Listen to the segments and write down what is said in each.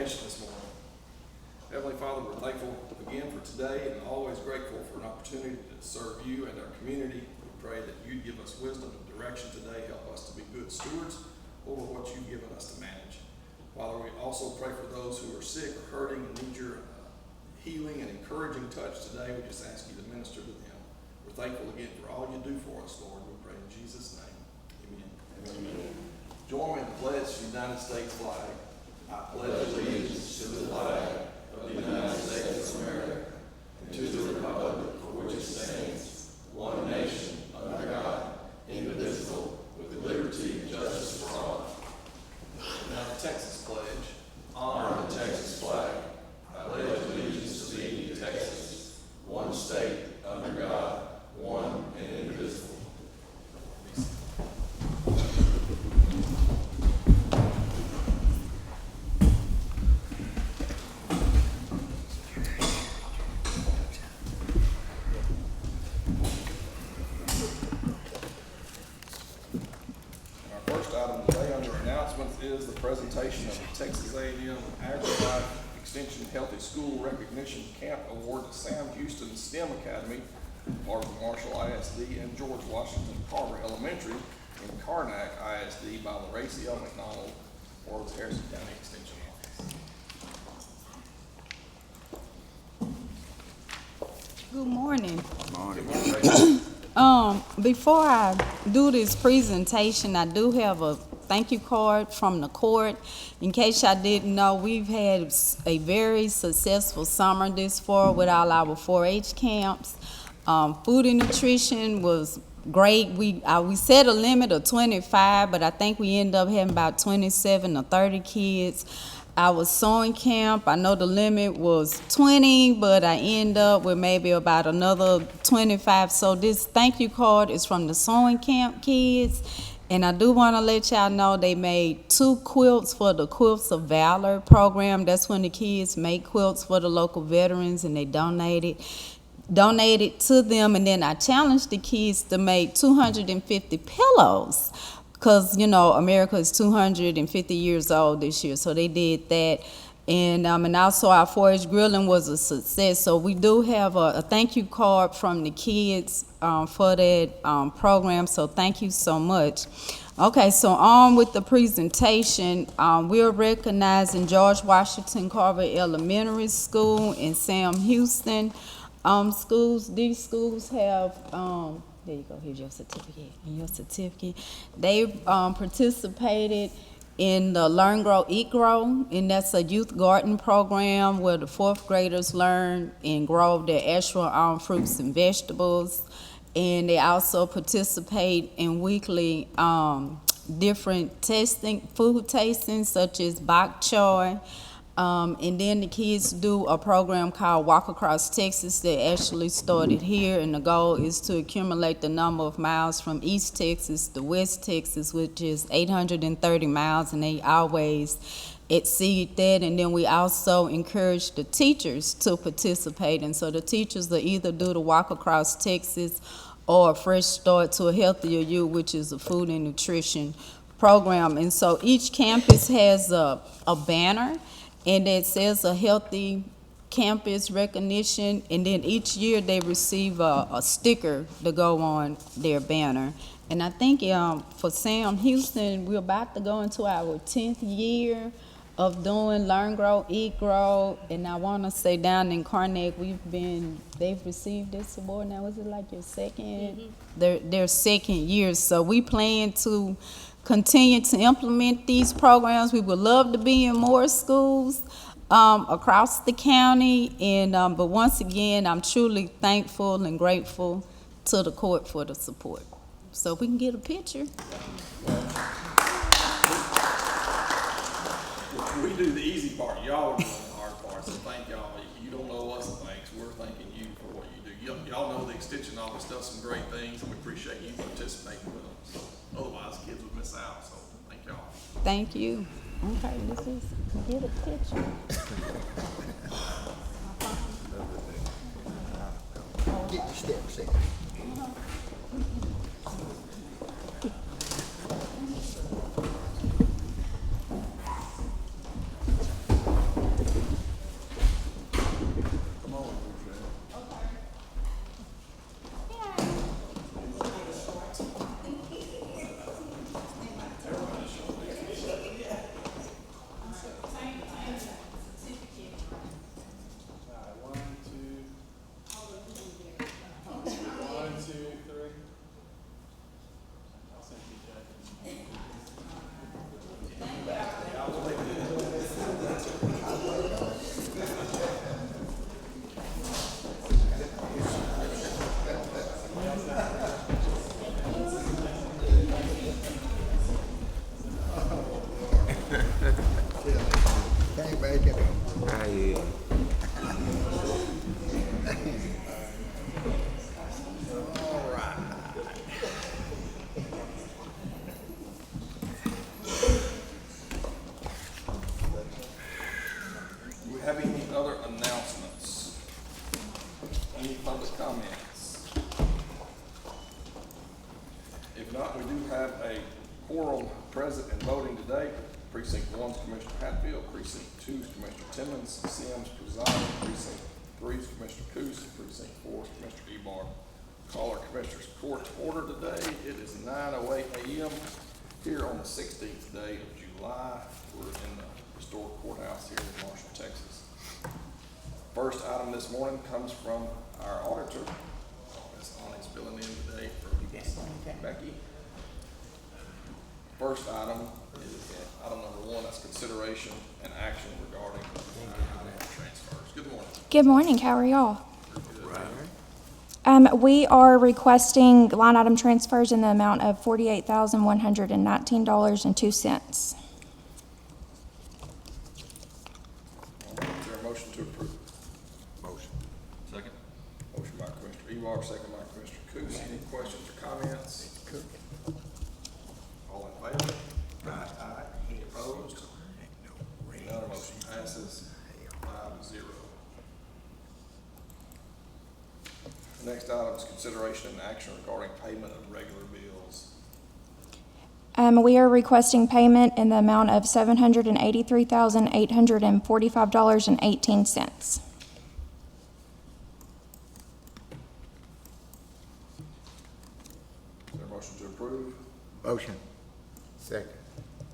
congregation this morning. Heavenly Father, we're thankful again for today and always grateful for an opportunity to serve you and our community. We pray that you'd give us wisdom and direction today. Help us to be good stewards over what you've given us to manage. Father, we also pray for those who are sick or hurting and need your healing and encouraging touch today. We just ask you to minister to them. We're thankful again for all you do for us, Lord. We pray in Jesus' name. Amen. Amen. Join me in the pledge to the United States flag. I pledge allegiance to the flag of the United States of America and to the republic for which it stands, one nation, under God, indivisible, with liberty and justice for all. Now the Texas pledge. Honor the Texas flag. I pledge allegiance to thee, Texas, one state, under God, one and indivisible. Is the presentation of the Texas A&M AgriLife Extension Healthy School Recognition Camp Award to Sam Houston STEM Academy, part of the Marshall ISD and George Washington Carver Elementary in Karnak ISD by Laracy L. McDonald for the Harrison County Extension Office. Good morning. Good morning. Before I do this presentation, I do have a thank you card from the court. In case y'all didn't know, we've had a very successful summer this fall with all our 4-H camps. Food and nutrition was great. We set a limit of 25, but I think we ended up having about 27 or 30 kids. Our sewing camp, I know the limit was 20, but I end up with maybe about another 25. So this thank you card is from the sewing camp kids. And I do want to let y'all know they made 2 quilts for the Quilts of Valor program. That's when the kids make quilts for the local veterans and they donated to them. And then I challenged the kids to make 250 pillows because, you know, America is 250 years old this year. So they did that. And also our 4-H grilling was a success. So we do have a thank you card from the kids for that program. So thank you so much. Okay, so on with the presentation. We're recognizing George Washington Carver Elementary School and Sam Houston schools. These schools have, there you go, here's your certificate. And your certificate. They participated in the Learn, Grow, Eat, Grow, and that's a youth garden program where the 4th graders learn and grow their actual own fruits and vegetables. And they also participate in weekly different food tastings such as bok choy. And then the kids do a program called Walk Across Texas that actually started here, and the goal is to accumulate the number of miles from East Texas to West Texas, which is 830 miles, and they always exceed that. And then we also encourage the teachers to participate, and so the teachers will either do the Walk Across Texas or a Fresh Start to a Healthier You, which is a food and nutrition program. And so each campus has a banner, and it says a healthy campus recognition, and then each year they receive a sticker to go on their banner. And I think for Sam Houston, we're about to go into our 10th year of doing Learn, Grow, Eat, Grow, and I want to say down in Karnak, they've received this award now. Is it like your second? Mm-hmm. Their second year, so we plan to continue to implement these programs. We would love to be in more schools across the county, and but once again, I'm truly thankful and grateful to the court for the support. So if we can get a picture. We do the easy part. Y'all are doing the hard part, so thank y'all. You don't know us thanks. We're thanking you for what you do. Y'all know the Extension Office does some great things, and we appreciate you participating with them. So otherwise, kids would miss out. So thank y'all. Thank you. Okay, this is get a picture. Get your steps in. Can't make it up. All right. Do we have any other announcements? Any public comments? If not, we do have a quorum present and voting today. Precinct 1's Commissioner Hatfield, Precinct 2's Commissioner Timmons, Sims presiding, Precinct 3's Commissioner Coos, Precinct 4's Commissioner Ebar. Call our Commissioners Court to order today. It is 9:08 a.m. here on the 16th day of July. We're in the historic courthouse here in Marshall, Texas. First item this morning comes from our auditor. Ms. Onyx filling in today for Becky. First item is item number 1, that's consideration and action regarding transfers. Good morning. Good morning, how are y'all? We are requesting line item transfers in the amount of $48,119.02. Is there a motion to approve? Motion. Second. Motion by Commissioner Ebar, second by Commissioner Coos. Any questions or comments? All in favor? Aye. Any opposed? None, motion passes 5-0. Next item is consideration and action regarding payment of regular bills. We are requesting payment in the amount of $783,845.18. Is there a motion to approve? Motion. Second.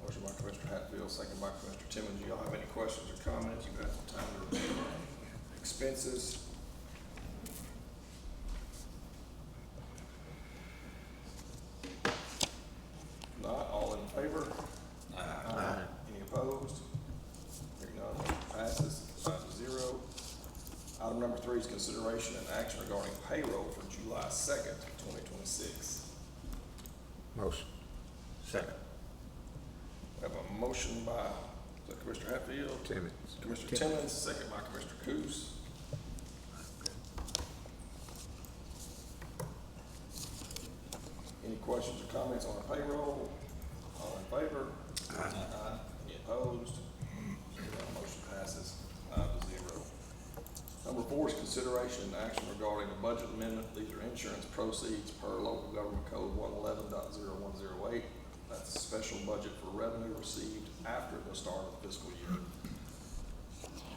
Motion by Commissioner Hatfield, second by Commissioner Timmons. Do y'all have any questions or comments? You've had some time to review expenses. Not, all in favor? Aye. Any opposed? Hearing none, motion passes 5-0. Item number 3 is consideration and action regarding payroll for July 2nd, 2026. Motion. Second. We have a motion by Commissioner Hatfield. Timmons. Commissioner Timmons, second by Commissioner Coos. Any questions or comments on the payroll? All in favor? Aye. Any opposed? Motion passes 5-0. Number 4 is consideration and action regarding a budget amendment. These are insurance proceeds per local government code 111.0108. That's a special budget for revenue received after the start of the fiscal year.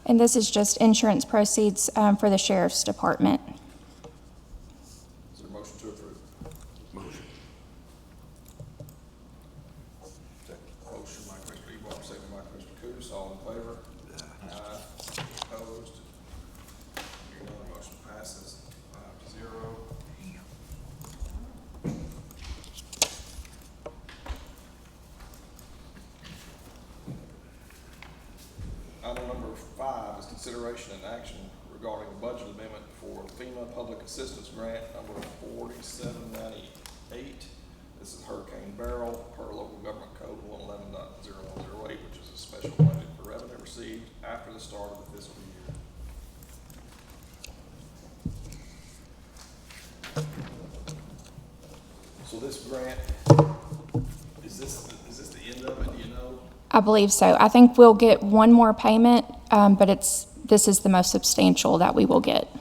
And this is just insurance proceeds for the Sheriff's Department. Is there a motion to approve? Motion. Motion by Commissioner Ebar, second by Commissioner Coos. All in favor? Aye. Opposed? Hearing none, motion passes 5-0. Item number 5 is consideration and action regarding a budget amendment for FEMA Public Assistance Grant number 4798. This is Hurricane Beryl per local government code 111.0108, which is a special budget for revenue received after the start of the fiscal year. So this grant, is this the end of it, do you know? I believe so. I think we'll get one more payment, but this is the most substantial that we will get. Okay.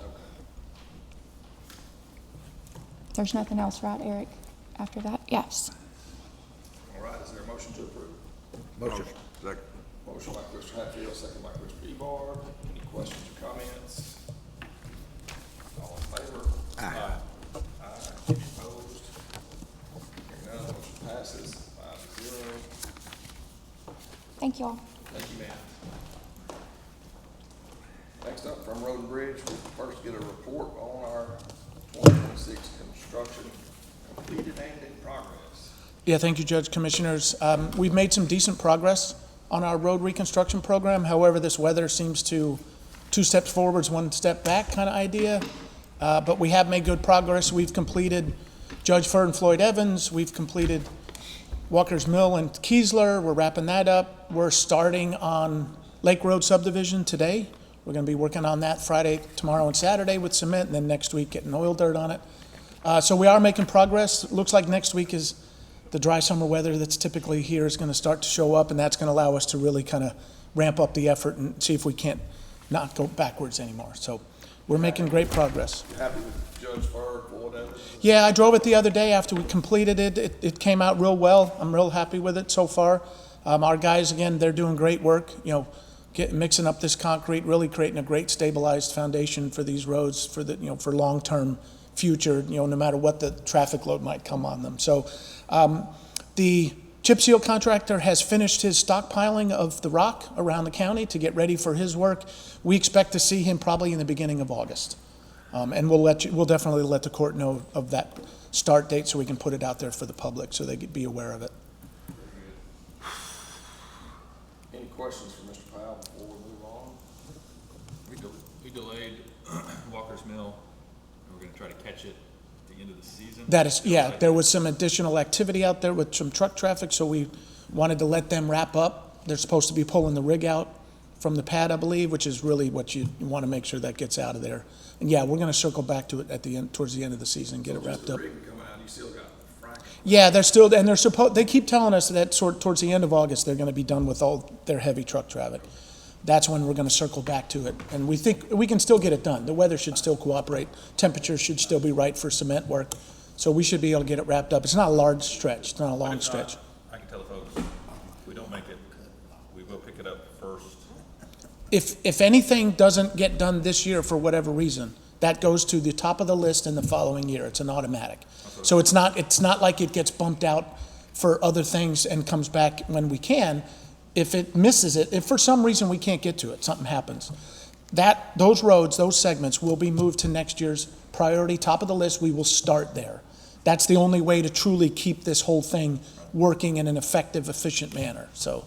There's nothing else, right, Eric, after that? Yes. All right, is there a motion to approve? Motion. Second. Motion by Commissioner Hatfield, second by Commissioner Ebar. Any questions or comments? All in favor? Aye. Aye. Any opposed? Hearing none, motion passes 5-0. Thank you all. Thank you, ma'am. Next up, from Road and Bridge, we first get a report on our 2026 construction completed and in progress. Yeah, thank you, Judge, Commissioners. We've made some decent progress on our road reconstruction program. However, this weather seems to 2 steps forwards, 1 step back kind of idea. But we have made good progress. We've completed Judge Fur and Floyd Evans. We've completed Walker's Mill and Keesler. We're wrapping that up. We're starting on Lake Road subdivision today. We're gonna be working on that Friday, tomorrow and Saturday with cement, and then next week getting oil dirt on it. So we are making progress. It looks like next week is the dry summer weather that's typically here is gonna start to show up, and that's gonna allow us to really kind of ramp up the effort and see if we can't not go backwards anymore. So we're making great progress. You happy with Judge Berg or whatever? Yeah, I drove it the other day after we completed it. It came out real well. I'm real happy with it so far. Our guys, again, they're doing great work, mixing up this concrete, really creating a great stabilized foundation for these roads for for long-term future, no matter what the traffic load might come on them. So the chip seal contractor has finished his stockpiling of the rock around the county to get ready for his work. We expect to see him probably in the beginning of August. And we'll definitely let the court know of that start date so we can put it out there for the public so they could be aware of it. Any questions for Mr. Powell before we move on? We delayed Walker's Mill, and we're gonna try to catch it at the end of the season. That is, yeah, there was some additional activity out there with some truck traffic, so we wanted to let them wrap up. They're supposed to be pulling the rig out from the pad, I believe, which is really what you want to make sure that gets out of there. And yeah, we're gonna circle back to it at the end, towards the end of the season, get it wrapped up. Rig coming out, you still got frack. Yeah, they keep telling us that towards the end of August, they're gonna be done with all their heavy truck traffic. That's when we're gonna circle back to it. And we think we can still get it done. The weather should still cooperate. Temperatures should still be right for cement work. So we should be able to get it wrapped up. It's not a large stretch. It's not a long stretch. I can tell the folks, if we don't make it, we will pick it up first. If anything doesn't get done this year for whatever reason, that goes to the top of the list in the following year. It's an automatic. So it's not like it gets bumped out for other things and comes back when we can. If it misses it, if for some reason we can't get to it, something happens, those roads, those segments will be moved to next year's priority, top of the list. We will start there. That's the only way to truly keep this whole thing working in an effective, efficient manner. So,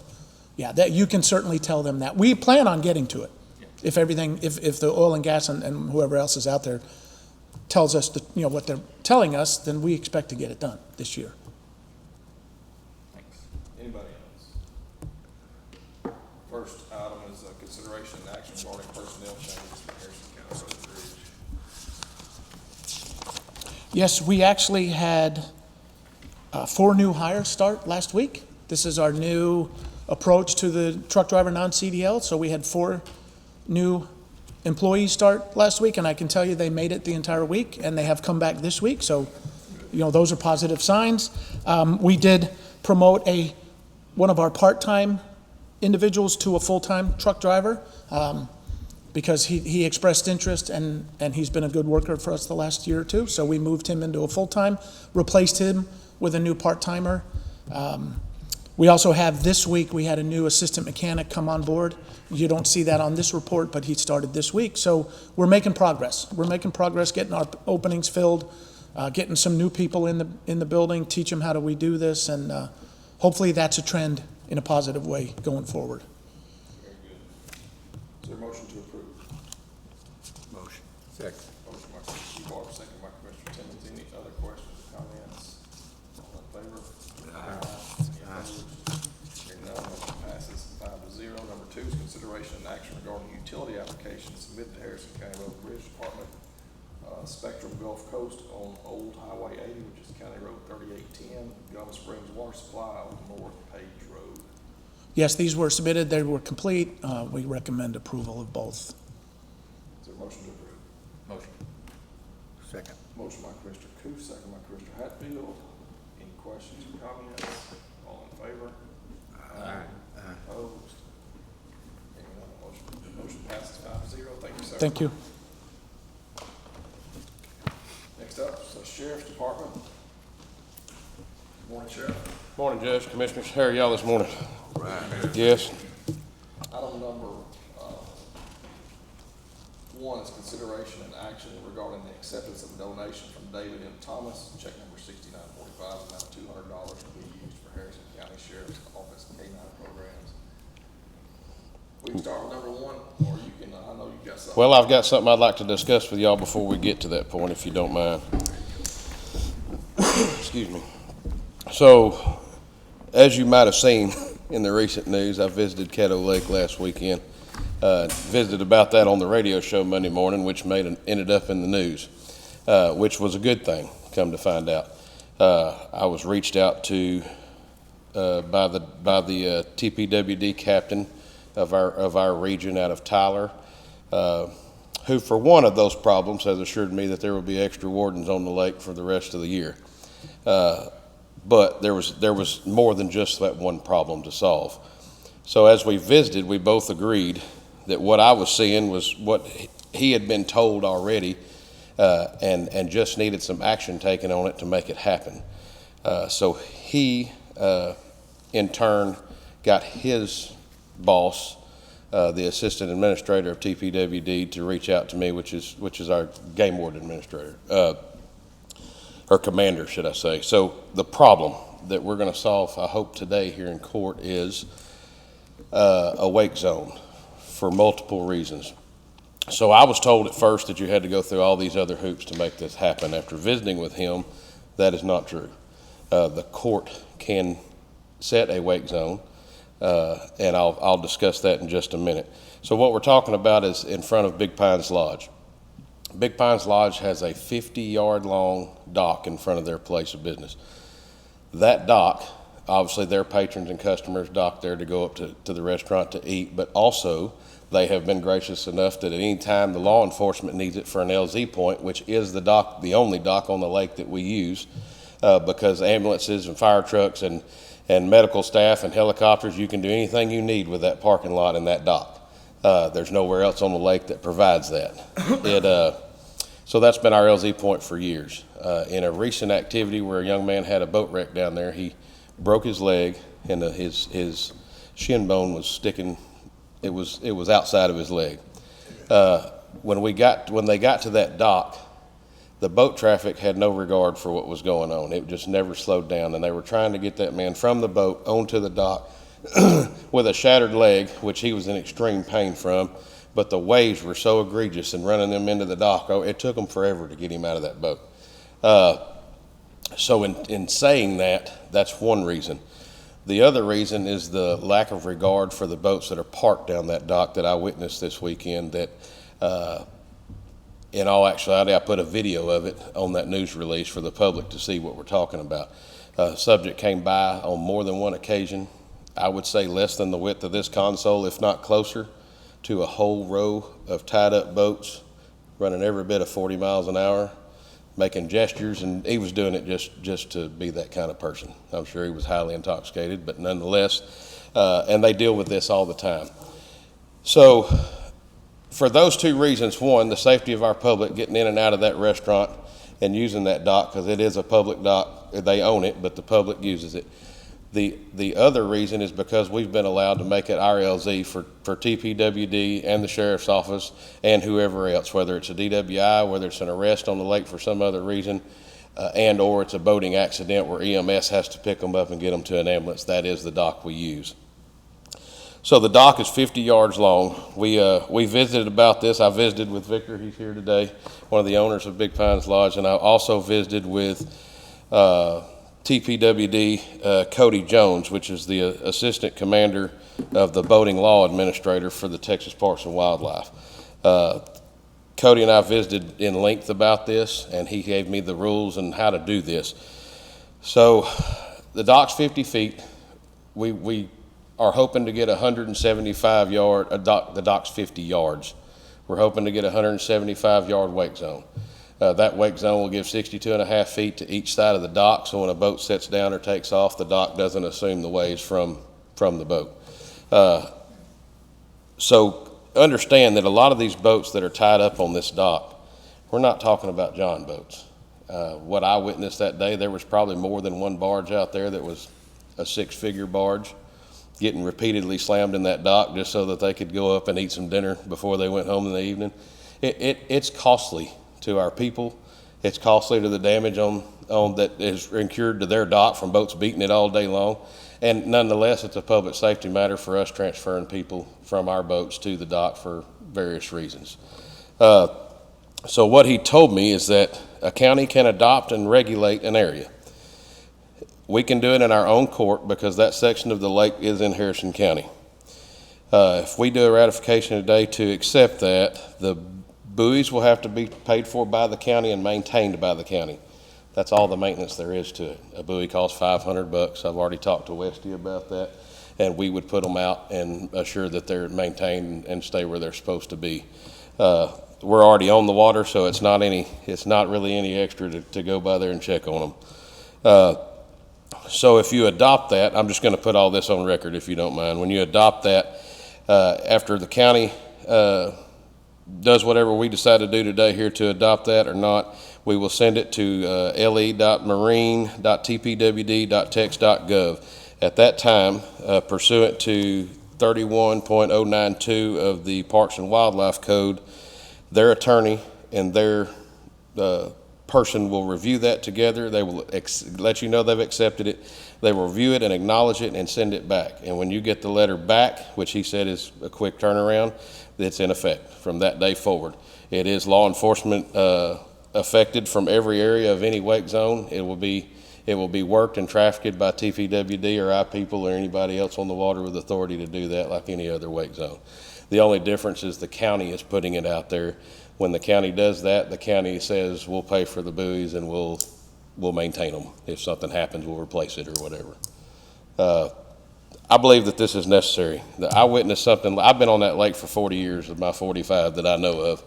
yeah, that you can certainly tell them that. We plan on getting to it. If the oil and gas and whoever else is out there tells us what they're telling us, then we expect to get it done this year. Thanks. Anybody else? First item is consideration and action regarding personnel changes for Harrison County Road Bridge. Yes, we actually had 4 new hires start last week. This is our new approach to the truck driver non-CDL. So we had 4 new employees start last week, and I can tell you they made it the entire week, and they have come back this week. So, those are positive signs. We did promote one of our part-time individuals to a full-time truck driver because he expressed interest, and he's been a good worker for us the last year or two. So we moved him into a full-time, replaced him with a new part-timer. We also have this week, we had a new assistant mechanic come on board. You don't see that on this report, but he started this week. So we're making progress. We're making progress getting our openings filled, getting some new people in the building, teach them how do we do this, and hopefully that's a trend in a positive way going forward. Very good. Is there a motion to approve? Motion. Second. Motion by Commissioner Barber, second by Commissioner Timmons. Any other questions or comments? All in favor? Any opposed? Hearing none, motion passes 5-0. Number 2 is consideration and action regarding utility applications submitted to Harrison County Road Bridge Department, Spectrum Gulf Coast on Old Highway 80, which is County Road 3810, Gulf Springs Water Supply on North Page Road. Yes, these were submitted. They were complete. We recommend approval of both. Is there a motion to approve? Motion. Second. Motion by Commissioner Coos, second by Commissioner Hatfield. Any questions or comments? All in favor? Opposed? Hearing none, motion passes 5-0. Thank you, sir. Thank you. Next up is the Sheriff's Department. Good morning, Sheriff. Morning, Judge, Commissioners. How are y'all this morning? Right. Yes. Item number 1 is consideration and action regarding the acceptance of a donation from David M. Thomas, check number 6945, amount of $200 to be used for Harrison County Sheriff's Office K-9 programs. We can start with number 1, or you can, I know you've got something. Well, I've got something I'd like to discuss with y'all before we get to that point, if you don't mind. Excuse me. So, as you might have seen in the recent news. I visited Caddo Lake last weekend. Visited about that on the radio show Monday morning, which ended up in the news, which was a good thing, come to find out. I was reached out to by the TPWD captain of our region out of Tyler, who for one of those problems has assured me that there will be extra wardens on the lake for the rest of the year. But there was more than just that one problem to solve. So as we visited, we both agreed that what I was seeing was what he had been told already, and just needed some action taken on it to make it happen. So he, in turn, got his boss, the assistant administrator of TPWD, to reach out to me, which is our game warden administrator, or commander, should I say. So the problem that we're going to solve, I hope today here in court, is a wake zone for multiple reasons. So I was told at first that you had to go through all these other hoops to make this happen. After visiting with him, that is not true. The court can set a wake zone, and I'll discuss that in just a minute. So what we're talking about is in front of Big Pines Lodge. Big Pines Lodge has a 50-yard long dock in front of their place of business. That dock, obviously their patrons and customers dock there to go up to the restaurant to eat, but also they have been gracious enough that at any time the law enforcement needs it for an LZ point, which is the dock, the only dock on the lake that we use, because ambulances and fire trucks and medical staff and helicopters, you can do anything you need with that parking lot and that dock. There's nowhere else on the lake that provides that. So that's been our LZ point for years. In a recent activity where a young man had a boat wreck down there, he broke his leg and his shin bone was sticking. It was outside of his leg. When they got to that dock, the boat traffic had no regard for what was going on. It just never slowed down, and they were trying to get that man from the boat onto the dock with a shattered leg, which he was in extreme pain from, but the waves were so egregious in running them into the dock, it took them forever to get him out of that boat. So in saying that, that's one reason. The other reason is the lack of regard for the boats that are parked down that dock that I witnessed this weekend. That, in all actuality, I put a video of it on that news release for the public to see what we're talking about. Subject came by on more than one occasion. I would say less than the width of this console, if not closer, to a whole row of tied up boats running every bit of 40 miles an hour, making gestures, and he was doing it just to be that kind of person. I'm sure he was highly intoxicated, but nonetheless, and they deal with this all the time. So for those two reasons, one, the safety of our public getting in and out of that restaurant and using that dock, because it is a public dock, they own it, but the public uses it. The other reason is because we've been allowed to make it our LZ for TPWD and the sheriff's office and whoever else, whether it's a DWI, whether it's an arrest on the lake for some other reason, and or it's a boating accident where EMS has to pick them up and get them to an ambulance. That is the dock we use. So the dock is 50 yards long. We visited about this. I visited with Victor, he's here today, one of the owners of Big Pines Lodge, and I also visited with TPWD Cody Jones, which is the assistant commander of the boating law administrator for the Texas Parks and Wildlife. Cody and I visited in length about this, and he gave me the rules and how to do this. So the dock's 50 feet. We are hoping to get 175 yard, the dock's 50 yards. We're hoping to get a 175 yard wake zone. That wake zone will give 62.5 feet to each side of the dock, so when a boat sets down or takes off, the dock doesn't assume the waves from the boat. So understand that a lot of these boats that are tied up on this dock, we're not talking about John boats. What I witnessed that day, there was probably more than one barge out there that was a six-figure barge getting repeatedly slammed in that dock just so that they could go up and eat some dinner before they went home in the evening. It's costly to our people. It's costly to the damage on that is incurred to their dock from boats beating it all day long. And nonetheless, it's a public safety matter for us transferring people from our boats to the dock for various reasons. So what he told me is that a county can adopt and regulate an area. we can do it in our own court because that section of the lake is in Harrison County. If we do a ratification today to accept that, the buoys will have to be paid for by the county and maintained by the county. That's all the maintenance there is to it. A buoy costs $500. I've already talked to Westy about that, and we would put them out and assure that they're maintained and stay where they're supposed to be. We're already on the water, so it's not really any extra to go by there and check on them. So if you adopt that, I'm just going to put all this on record if you don't mind. When you adopt that, after the county does whatever we decide to do today here to adopt that or not, we will send it to le.marine.tpwd.tex.gov. At that time, pursuant to 31.092 of the Parks and Wildlife Code, their attorney and their person will review that together. They will let you know they've accepted it. They will review it and acknowledge it and send it back. And when you get the letter back, which he said is a quick turnaround, it's in effect from that day forward. It is law enforcement affected from every area of any wake zone. It will be worked and trafficked by TPWD or our people or anybody else on the water with authority to do that like any other wake zone. The only difference is the county is putting it out there. When the county does that, the county says we'll pay for the buoys and we'll maintain them. If something happens, we'll replace it or whatever. I believe that this is necessary. I witnessed something. I've been on that lake for 40 years of my 45 that I know of,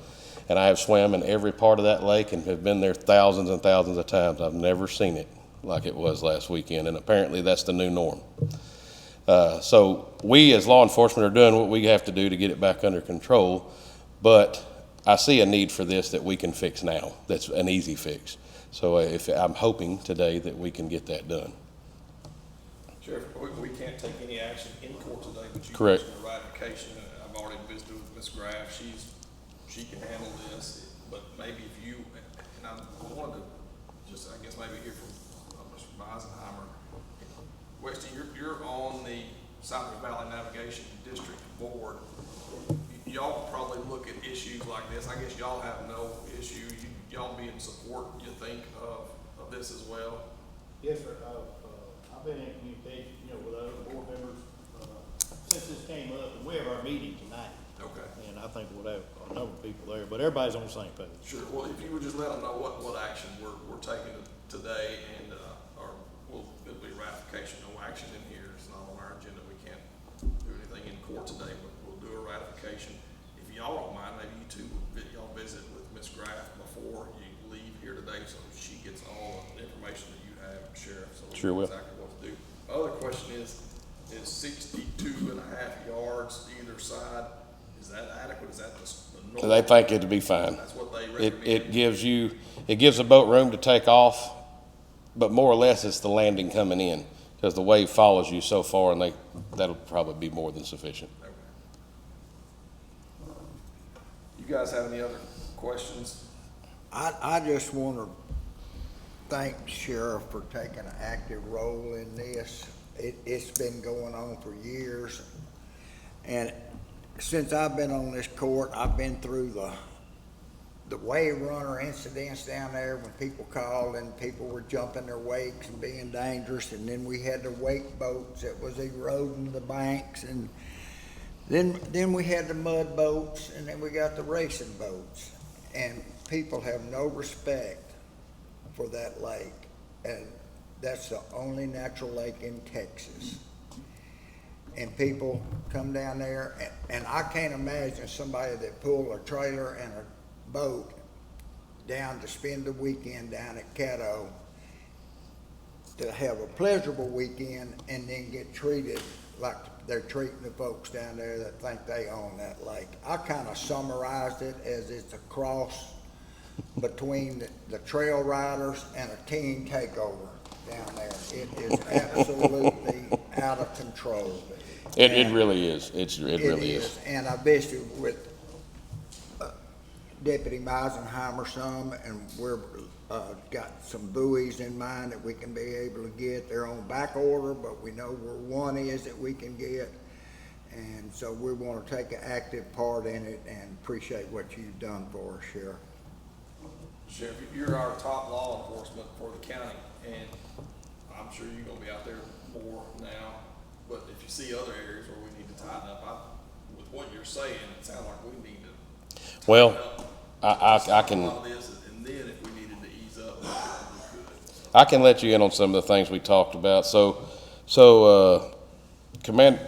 and I have swam in every part of that lake and have been there thousands and thousands of times. I've never seen it like it was last weekend, and apparently that's the new norm. So we as law enforcement are doing what we have to do to get it back under control, but I see a need for this that we can fix now. That's an easy fix. So I'm hoping today that we can get that done. Sheriff, we can't take any action in court today, but you Correct. mentioned the ratification. I've already visited with Ms. Graff. She can handle this, but maybe if you, and I wanted to just, I guess, maybe hear from Mr. Eisenheimer. Westy, you're on the Southern Valley Navigation District Board. Y'all probably look at issues like this. I guess y'all have no issue. Y'all be in support, you think, of this as well? Yes, sir. I've been in communication, with other board members, since this came up, and we have our meeting tonight. Okay. And I think we'll have a number of people there, but everybody's on the same page. Sure. Well, if you would just let them know what action we're taking today, and, it'll be ratification, no action in here. It's not on our agenda. We can't do anything in court today, but we'll do a ratification. If y'all don't mind, maybe you two, y'all visit with Ms. Graff before you leave here today, so she gets all the information that you have, Sheriff, so we Sure know will. exactly what to do. Other question is 62.5 yards either side, is that adequate? Is that the normal? So they think it'd be fine. That's what they recommend? It gives a boat room to take off, but more or less it's the landing coming in because the wave follows you so far, and that'll probably be more than sufficient. Okay. You guys have any other questions? I just want to thank the sheriff for taking an active role in this. It's been going on for years. And since I've been on this court, I've been through the wave runner incidents down there when people called and people were jumping their wakes and being dangerous. And then we had the wake boats that was eroding the banks. And then we had the mud boats, and then we got the racing boats. And people have no respect for that lake, and that's the only natural lake in Texas. And people come down there, and I can't imagine somebody that pulled a trailer and a boat down to spend the weekend down at Caddo to have a pleasurable weekend and then get treated like they're treating the folks down there that think they own that lake. I kind of summarized it as it's a cross between the trail riders and a teen takeover down there. It is absolutely out of control. It really is. It really is. And I visited with Deputy Eisenheimer some, and we're got some buoys in mind that we can be able to get. They're on back order, but we know where one is that we can get. And so we want to take an active part in it and appreciate what you've done for us, Sheriff. Sheriff, you're our top law enforcement for the county, and I'm sure you're gonna be out there more now, but if you see other areas where we need to tighten up, with what you're saying, it sounds like we need to Well, tighten up I can. a lot of this, and then if we needed to ease up, we could. I can let you in on some of the things we talked about.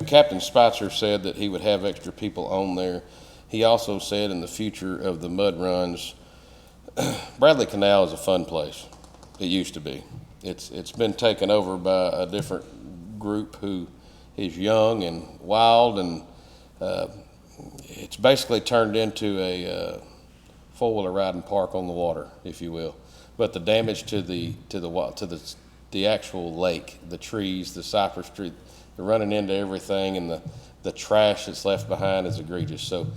Captain Spicer said that he would have extra people on there. He also said in the future of the mud runs, Bradley Canal is a fun place. It used to be. It's been taken over by a different group who is young and wild, and it's basically turned into a four-wheeler riding park on the water, if you will. But the damage to the actual lake, the trees, the cypress tree, they're running into everything, and the trash that's left behind is egregious. So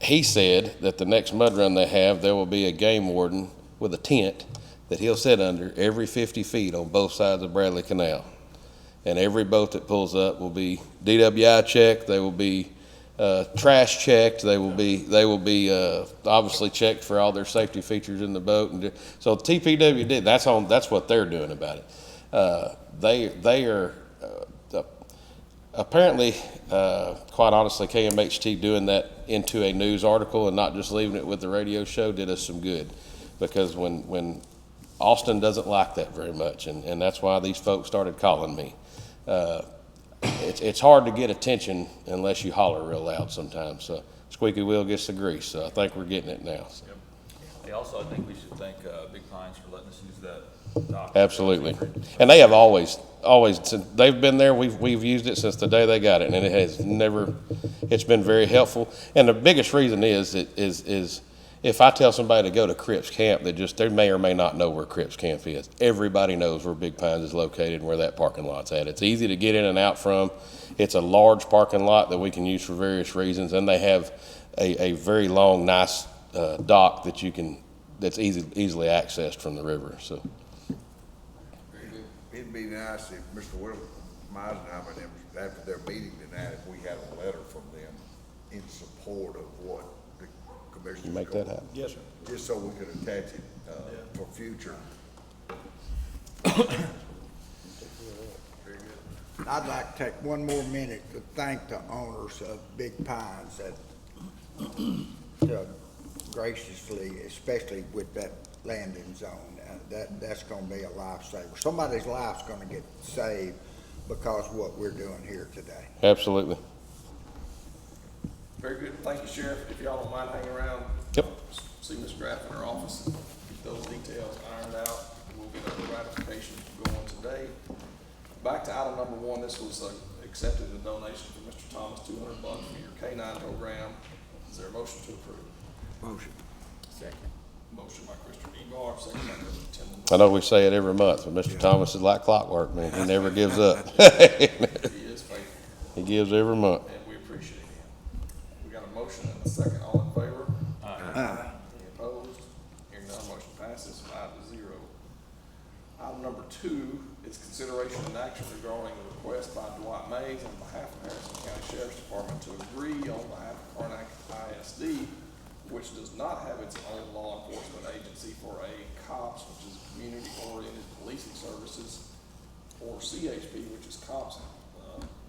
he said that the next mud run they have, there will be a game warden with a tent that he'll sit under every 50 feet on both sides of Bradley Canal. And every boat that pulls up will be DWI checked, they will be trash checked, they will be obviously checked for all their safety features in the boat. And so TPWD, that's what they're doing about it. They are apparently, quite honestly, KMHT doing that into a news article and not just leaving it with the radio show did us some good, because when Austin doesn't like that very much, and that's why these folks started calling me. It's hard to get attention unless you holler real loud sometimes. So squeaky wheel gets the grease. So I think we're getting it now. So. Yep. Hey, also, I think we should thank Big Pines for letting us use that dock. Absolutely. And they have always, since they've been there, we've used it since the day they got it, and it has never, it's been very helpful. And the biggest reason is if I tell somebody to go to Cripps Camp, they may or may not know where Cripps Camp is. Everybody knows where Big Pines is located and where that parking lot's at. It's easy to get in and out from. It's a large parking lot that we can use for various reasons, and they have a very long, nice dock that's easily accessed from the river. So. It'd be nice if Mr. Will Meisenheimer and them, after their meeting tonight, if we had a letter from them in support of what the commissioners. You make that happen. Yes, sir. Just so we could attach it, for future. I'd like to take one more minute to thank the owners of Big Pines that graciously, especially with that landing zone, that's gonna be a lifesaver. Somebody's life's gonna get saved because of what we're doing here today. Absolutely. Very good. Thank you, Sheriff. If y'all don't mind hanging around. Yep. See Ms. Graff in her office, and get those details ironed out. We'll get our ratification going today. Back to item number one, this was accepted a donation from Mr. Thomas, $200 for your K-9 program. Is there a motion to approve? Motion. Second. Motion by Christopher Ebar, second by Mr. Tindall. I know we say it every month, but Mr. Thomas is like clockwork, man. He never gives up. He is faithful, He gives every month. and we appreciate him. We got a motion and a second. All in favor? Aye. Any opposed? Hearing none, motion passes 5-0. Item number two is consideration and action regarding the request by Dwight Mays on behalf of Harrison County Sheriff's Department to agree on behalf of Karnak ISD, which does not have its own law enforcement agency, for a COPS, which is Community-Oriented Policing Services, or CHP, which is COPS,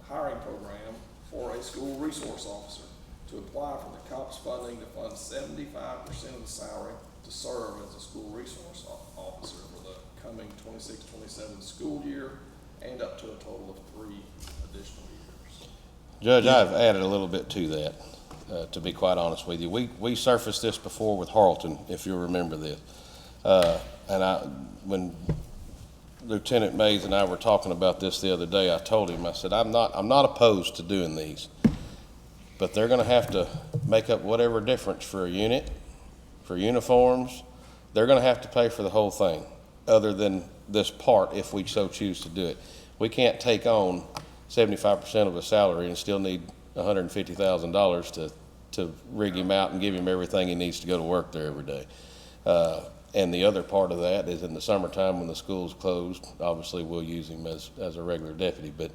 hiring program for a school resource officer to apply for the COPS funding to fund 75% of the salary to serve as a school resource officer for the coming 26-27 school year, and up to a total of 3 additional years. Judge, I've added a little bit to that, to be quite honest with you. We surfaced this before with Harleton, if you'll remember this. When Lieutenant Mays and I were talking about this the other day, I told him, I said, I'm not opposed to doing these, but they're gonna have to make up whatever difference for a unit, for uniforms. They're gonna have to pay for the whole thing, other than this part, if we so choose to do it. We can't take on 75% of a salary and still need $150,000 to rig him out and give him everything he needs to go to work there every day. And the other part of that is in the summertime when the school's closed, obviously we'll use him as a regular deputy. But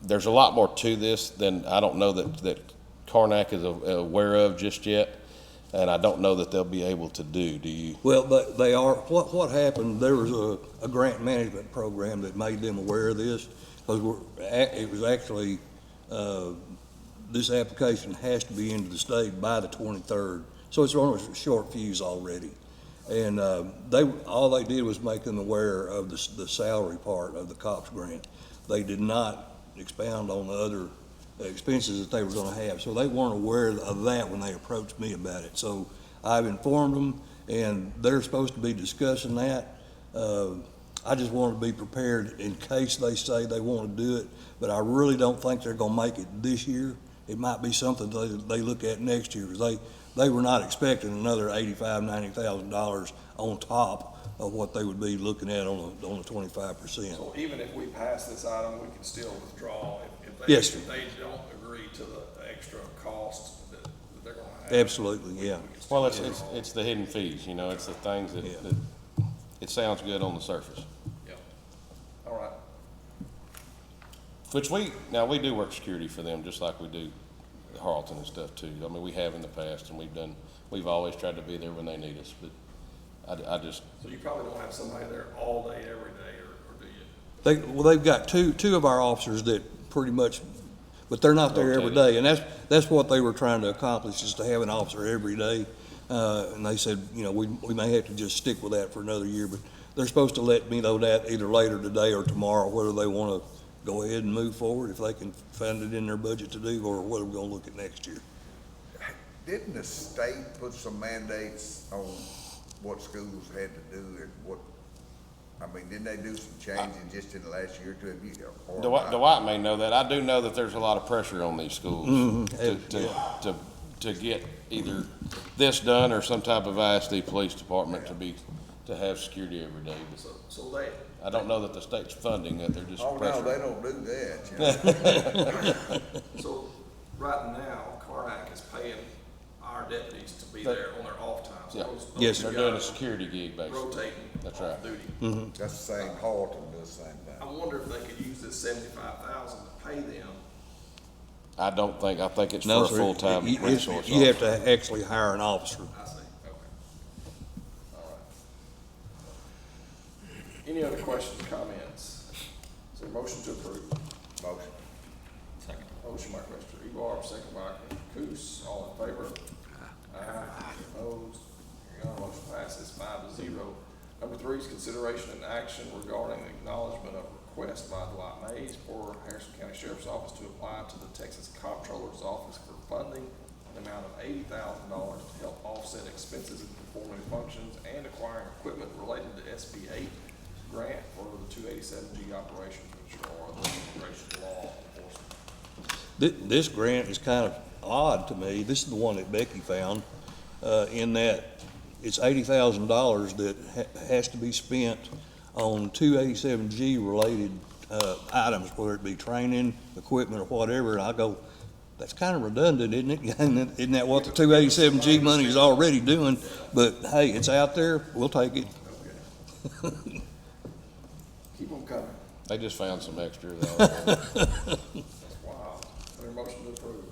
there's a lot more to this than I don't know that Karnak is aware of just yet. and I don't know that they'll be able to do. Do you? Well, but they are, what happened, there was a grant management program that made them aware of this, because it was actually, this application has to be into the state by the 23rd, so it's on a short fuse already. And all they did was make them aware of the salary part of the COPS grant. They did not expound on the other expenses that they were gonna have, so they weren't aware of that when they approached me about it. So I've informed them, and they're supposed to be discussing that. I just want to be prepared in case they say they want to do it, but I really don't think they're gonna make it this year. It might be something they look at next year, because they were not expecting another $85,000-$90,000 on top of what they would be looking at on the 25%. So even if we pass this item, we can still withdraw if Yes, sir. they don't agree to the extra cost that they're gonna have. Absolutely, yeah. We can still Well, withdraw. it's the hidden fees, you know, it's the things that, Yeah. that, it sounds good on the surface. Yeah. All right. Which now we do work security for them, just like we do Harleton and stuff too. I mean, we have in the past, and we've always tried to be there when they need us, but I just, So you probably don't have somebody there all day, every day, or do you? They've got two of our officers that pretty much, but they're not there every Rotating. day, and that's what they were trying to accomplish, is to have an officer every day. And they said, you know, we may have to just stick with that for another year, but they're supposed to let me know that either later today or tomorrow, whether they want to go ahead and move forward, if they can find it in their budget to do, or whether we're going to look at next year. Didn't the state put some mandates on what schools had to do and what, I mean, didn't they do some changing just in the last year or two? Have you, or Dwight may know that. I do know that there's a lot of pressure on these schools Mm-hmm. to get either this done or some type of ISD police department to have security every day. But So they, I don't know that the state's funding it, they're just Oh, no, pressure. they don't do that, you know. so right now, Karnak is paying our deputies to be there on their off time. So Yeah. those Yes, They're two doing a guys security gig, basically. rotating That's off right. duty. That's the same, Harleton does the same I thing. wonder if they could use this 75,000 to pay them. I think it's No, for a sir. full-time resource. You have to actually hire an officer. I see, okay. All right. Any other questions, comments? Is there a motion to approve? Motion. Second. Motion by Commissioner Ebar, second by Commissioner Coos, all in favor? Aye. Opposed? Hearing none, motion passes 5-0. Number 3 is consideration and action regarding the acknowledgement of request by Dwight Mays for Harrison County Sheriff's Office to apply to the Texas Comptroller's Office for funding in the amount of $80,000 to help offset expenses in performing functions and acquiring equipment related to SB 8 grant for the 287G operations, which are the immigration law enforcement. This grant is kind of odd to me. This is the one that Becky found, in that it's $80,000 that has to be spent on 287G related items, whether it be training, equipment, or whatever. And I go, that's kind of redundant, isn't it? Isn't that what the 287G money is already doing? But hey, it's out there. We'll take it. Okay. Keep them coming. They just found some extra. That's wild. Is there a motion to approve?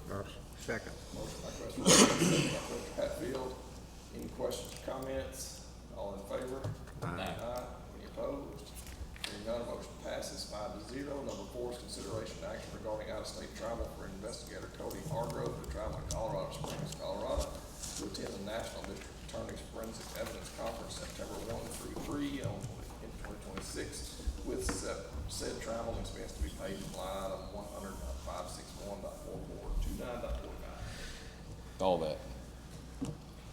Second. Motion by Commissioner Williams, second by Commissioner Hatfield. Any questions or comments? All in favor? Aye. Any opposed? Hearing none, motion passes 5-0. Number 4 is consideration and action regarding out-of-state travel for investigator Cody Hargrove to travel to Colorado Springs, Colorado to attend the National District Attorney's Forensic Evidence Conference September 1 through 3 in 2026, with said travel expense to be paid from line item 100.561.4429.45. All that.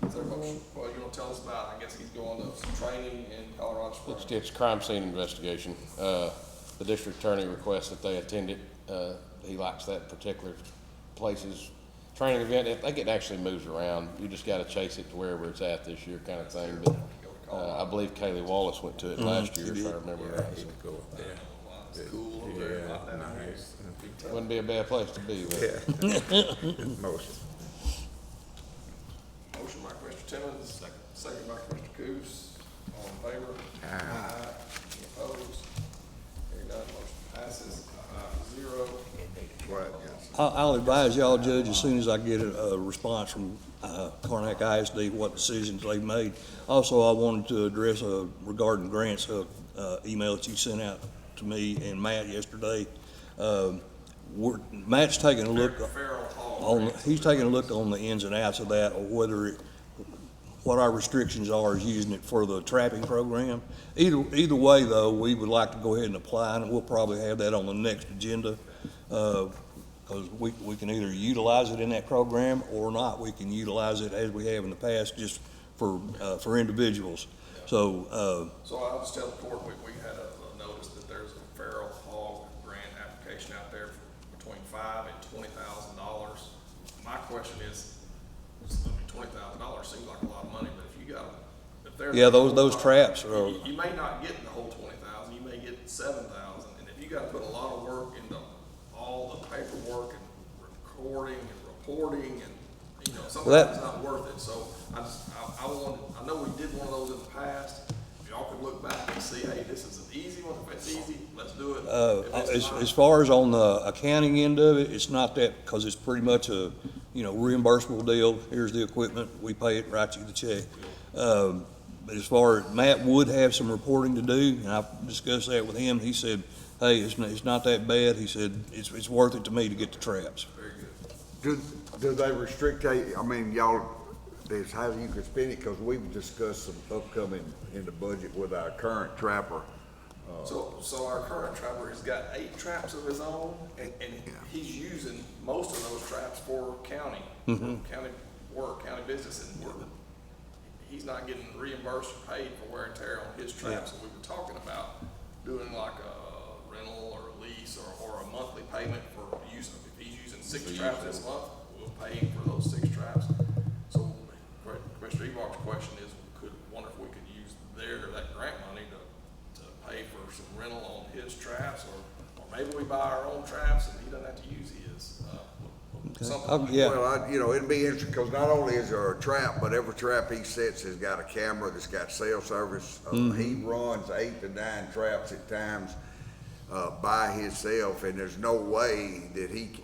Is there a motion? Well, you want to tell us about, I guess he's going to some training in Colorado Springs. It's crime scene investigation. The district attorney requests that they attend it. He likes that particular place's training event. I think it actually moves around. You just gotta chase it to wherever it's at this year kind of thing. But, I believe Kaylee Wallace went to it last year, if I remember right. It's cool over there. Not that nice. Big time. Wouldn't be a bad place to be, but Motion. Motion by Commissioner Timmons, second by Commissioner Coos. All in favor? Aye. Any opposed? Hearing none, motion passes 5-0. Right, yes. I'll advise y'all, Judge, as soon as I get a response from Karnak ISD, what decisions they've made. Also, I wanted to address regarding grants, email that you sent out to me and Matt yesterday. Matt's taking a look he's taking a look on the ins and outs of that, or whether what our restrictions are is using it for the trapping program. Either way, though, we would like to go ahead and apply, and we'll probably have that on the next agenda. Because we can either utilize it in that program or not. We can utilize it as we have in the past, just for individuals. So, So I'll just tell the court, we had a notice that there's a feral hog grant application out there for between $5,000 and $20,000. My question is, I mean, $20,000 seems like a lot of money, but if you got, if there's. yeah, those traps are, You may not get the whole 20,000, you may get 7,000, and if you gotta put a lot of work into all the paperwork and recording and reporting and, you know, sometimes it's not worth it, so I know we did one of those in the past. If y'all could look back and see, hey, this is an easy one, if it's easy, let's do it. If it's not- as far as on the accounting end of it, it's not that, because it's pretty much a, reimbursable deal. Here's the equipment, we pay it, write you the check. But as far as, Matt would have some reporting to do, and I've discussed that with him. He said, hey, it's not that bad. He said, it's worth it to me to get the traps. Very good. Do they restrict, I mean, y'all, is how you can spend it, because we've discussed some upcoming in the budget with our current trapper. So our current trapper has got 8 traps of his own, and he's using most of those traps for county, county work, county business, and he's not getting reimbursed or paid for wear and tear on his traps. So we were talking about doing like a rental or a lease or a monthly payment for using, if he's using 6 traps this month, we'll pay him for those 6 traps. So Commissioner Evart's question is, wonder if we could use that grant money to pay for some rental on his traps, or maybe we buy our own traps and he doesn't have to use his. Something like Yeah. Well, it'd be interesting, because not only is there a trap, but every trap he sets has got a camera that's got cell service. He runs 8 to 9 traps at times, by himself, and there's no way that he can,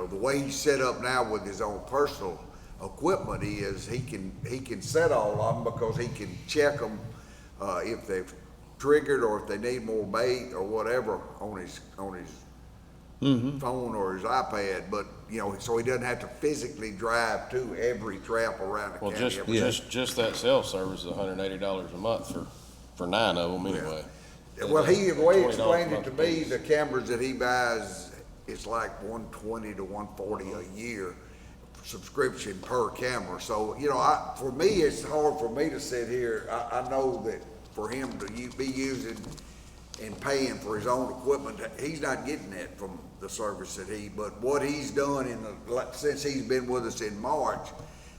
the way he's set up now with his own personal equipment is he can set all of them, because he can check them, if they've triggered or if they need more bait or whatever on his phone or his iPad, but, so he doesn't have to physically drive to every trap around the Well, county. just that cell service is $180 a month for 9 of them anyway. Well, the way he explained $20 it to me, the cameras that he buys, it's like $120 to $140 a year subscription per camera. So, for me, it's hard for me to sit here. I know that for him to be using and paying for his own equipment, he's not getting that from the service but what he's done since he's been with us in March,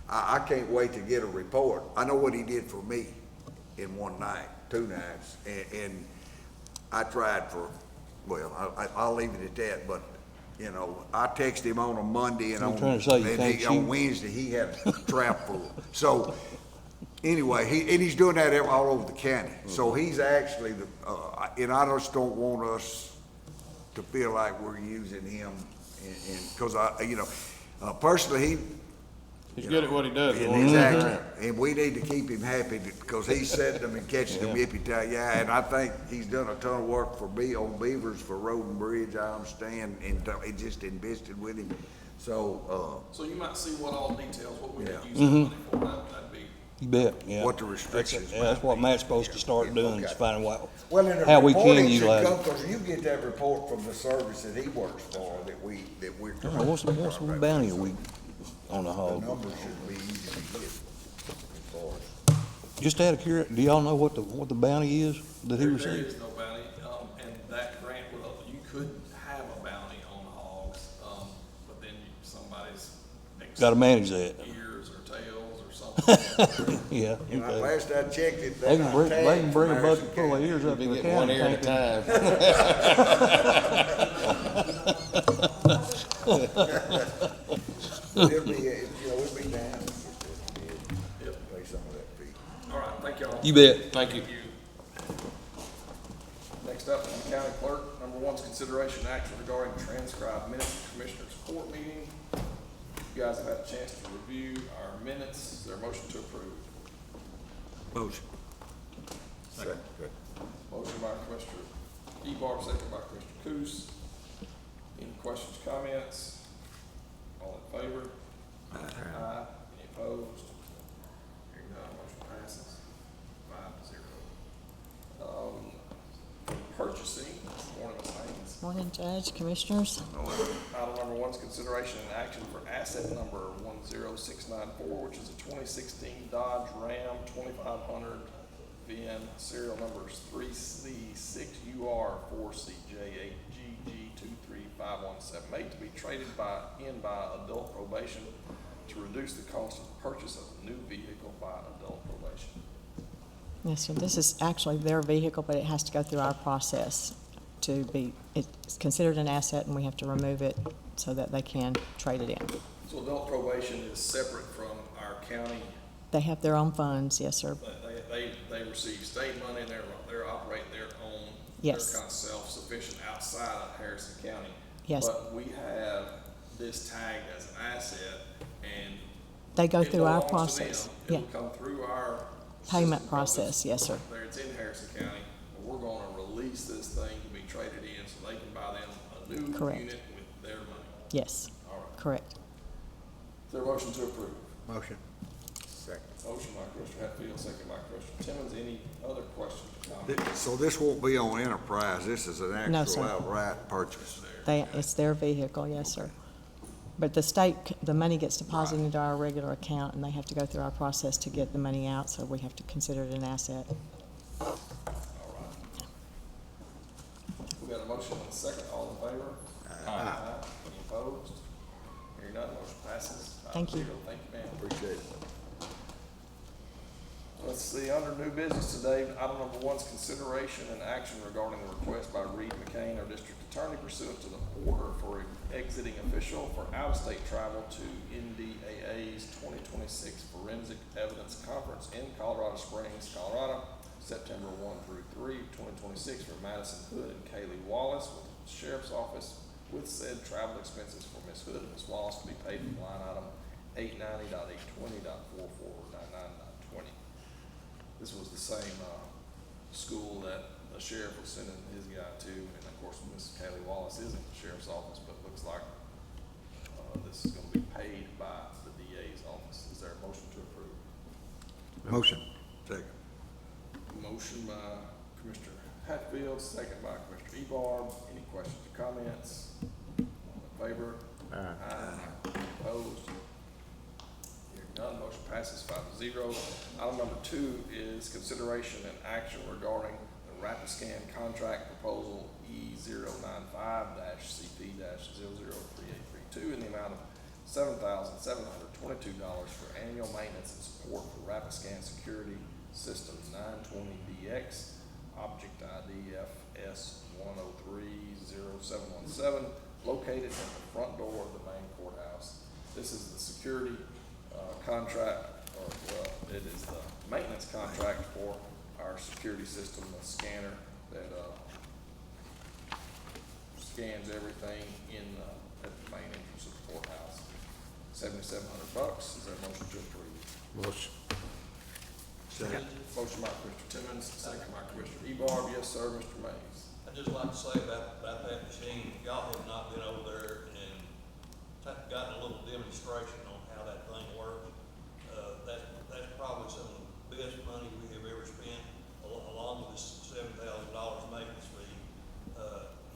I can't wait to get a report. I know what he did for me in one night, 2 nights, and I tried I'll leave it at that, but, I texted him on a Monday and on Wednesday, he had a trap full. So, anyway, he's doing that all over the county. So he's actually and I just don't want us to feel like we're using him, and because personally, He's good at what he does. exactly, and we need to keep him happy because he's setting them and catching them yippee-ki-yay, and I think he's done a ton of work for me on beavers for Road and Bridge, I understand, and he just invested with him. So you might see what we could use that money for. That'd be. You bet, yeah. what the restrictions. That's what Matt's supposed to start doing, is finding Well, how we can utilize it. Because you get that report from the service that he works for, that we're. I don't know, what's the bounty a week on the The hog? numbers should be easy to get as far as. Just out of curiosity, do y'all know what the bounty is that he There received? is no bounty, and that grant, you could have a bounty on hogs, but then somebody's. Gotta manage that. Ears or tails or something. Yeah, You know, okay. last I checked it, They they're can not tagged bring a from bucket Harrison full of County. ears up Be to the getting county. one ear at a time. It'll be, it'll be down. Pay some of that fee. All right, thank y'all. You bet. Thank you. Next up, from the county clerk, number 1 is consideration action regarding transcribed minutes of Commissioners' Court meeting guys have had a chance to review our minutes. Is there a motion to approve? Motion. Second. Motion by Commissioner Ebar, second by Commissioner Coos. Any questions, comments? All in favor? Aye. Any opposed? Hearing none, motion passes 5-0. Purchasing, morning, Ms. Haynes. Morning, Judge, Commissioners. Item number one is consideration and action for asset number 10694, which is a 2016 Dodge Ram 2500 VIN, serial numbers 3C6UR4CJ8GG23517, to be traded by adult probation to reduce the cost of purchase of a new vehicle by adult probation. Yes, sir, this is actually their vehicle, but it has to go through our process to be, it's considered an asset and we have to remove it so that they can trade it in. So adult probation is separate from our county. They have their own funds, yes, sir. They receive state money, and they're operating their own. Yes. They're kind of self-sufficient outside of Harrison County. Yes. But we have this tagged as an asset, and They go it through our belongs to process. them. Yeah, It'll come through our payment system. process, yes, sir. There, it's in Harrison County, but we're gonna release this thing to be traded in, so they can buy them a new Correct. unit with their money. Yes, All right. correct. Is there a motion to approve? Motion. Second. Motion by Commissioner Hatfield, second by Commissioner Timmons. Any other questions or comments? So this won't be on Enterprise, this is an No, actual sir. outright purchase. It's their vehicle, yes, sir. But the state, the money gets deposited into our regular account and they have to go through our process to get the money out, so we have to consider it an asset. All right. We got a motion and a second. All in favor? Aye. Any opposed? Hearing none, motion passes 5-0. Thank you. Thank you, ma'am. Appreciate it. Let's see, under new business today, item number one is consideration and action regarding the request by Reed McCain, our district attorney, pursuant to the order for exiting official for out-of-state travel to NDAA's 2026 Forensic Evidence Conference in Colorado Springs, Colorado, September 1 through 3, 2026, for Madison Hood and Kaylee Wallace with the Sheriff's Office, with said travel expenses for Ms. Hood and Ms. Wallace to be paid from line item 890.820.4499.20. This was the same school that the sheriff was sending his guy to, and of course, Miss Kaylee Wallace is in the sheriff's office, but it looks like this is gonna be paid by the DA's office. Is there a motion to approve? Motion. Second. Motion by Commissioner Hatfield, second by Commissioner Ebar. Any questions or comments? All in favor? Aye. Any opposed? Hearing none, motion passes 5-0. Item number two is consideration and action regarding the Rapiscan contract proposal E095-CP-003832 in the amount of $7,722 for annual maintenance and support for Rapiscan Security System 920DX, Object ID FS1030717, located at the front door of the main courthouse. This is the security contract, or it is the maintenance contract for our security system, the scanner that scans everything in at the main entrance of the courthouse. $7,700. Is there a motion to approve? Motion. Second. Motion by Commissioner Timmons, second by Commissioner Ebar. Yes, sir, Mr. Mays. I'd just like to say about that machine, y'all have not been over there and gotten a little demonstration on how that thing works. That's probably some of the best money we have ever spent, along with this $7,000 maintenance fee.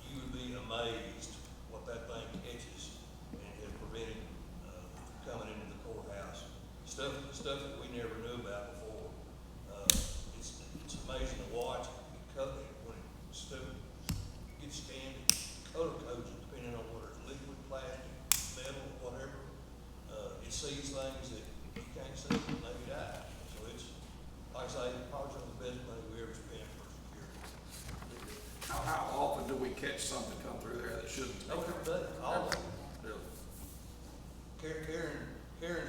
You would be amazed what that thing catches and has prevented, coming into the courthouse. Stuff that we never knew about before. It's amazing to watch when it gets scanned, color codes it depending on whether it's liquid, plastic, metal, whatever. It sees things that you can't see and maybe die. So it's, like I say, probably some of the best money we ever spent for security. How often do we catch something come through there that shouldn't? Every day, all of them. Really? Karen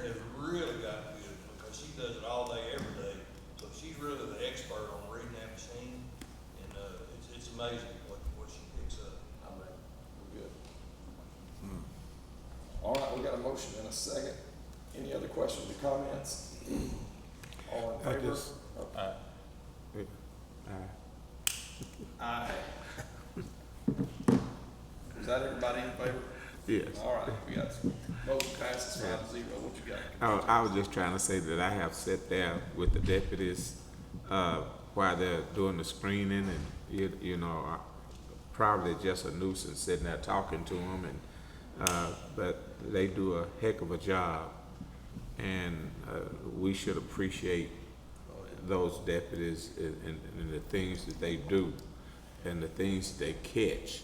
has really gotten good because motion and a second. Any other questions or comments? All in favor? Aye. Is that everybody in favor? Yes. All right, we got, motion passes 5-0. What you got? Oh, I was just trying to say that I have sat there with the deputies, while they're doing the screening, and you know, probably just a nuisance sitting there talking to them, and, but they do a heck of a job, and, we should appreciate those deputies and the things that they do, and the things they catch,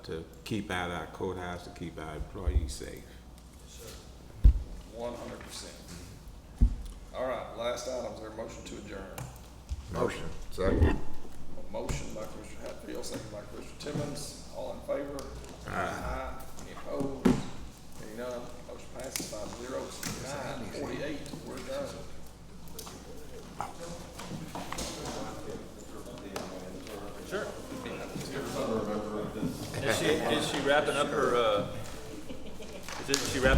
to keep out our courthouse, to keep our employees safe. 100%. All right, last item, is there a motion to adjourn? Motion, second. A motion by Commissioner Hatfield, second by Commissioner Timmons. All in favor? Aye. Any opposed? Any none? Motion passes 5-0. 9:48. We're done. Sure. Is she wrapping up her, is she wrapping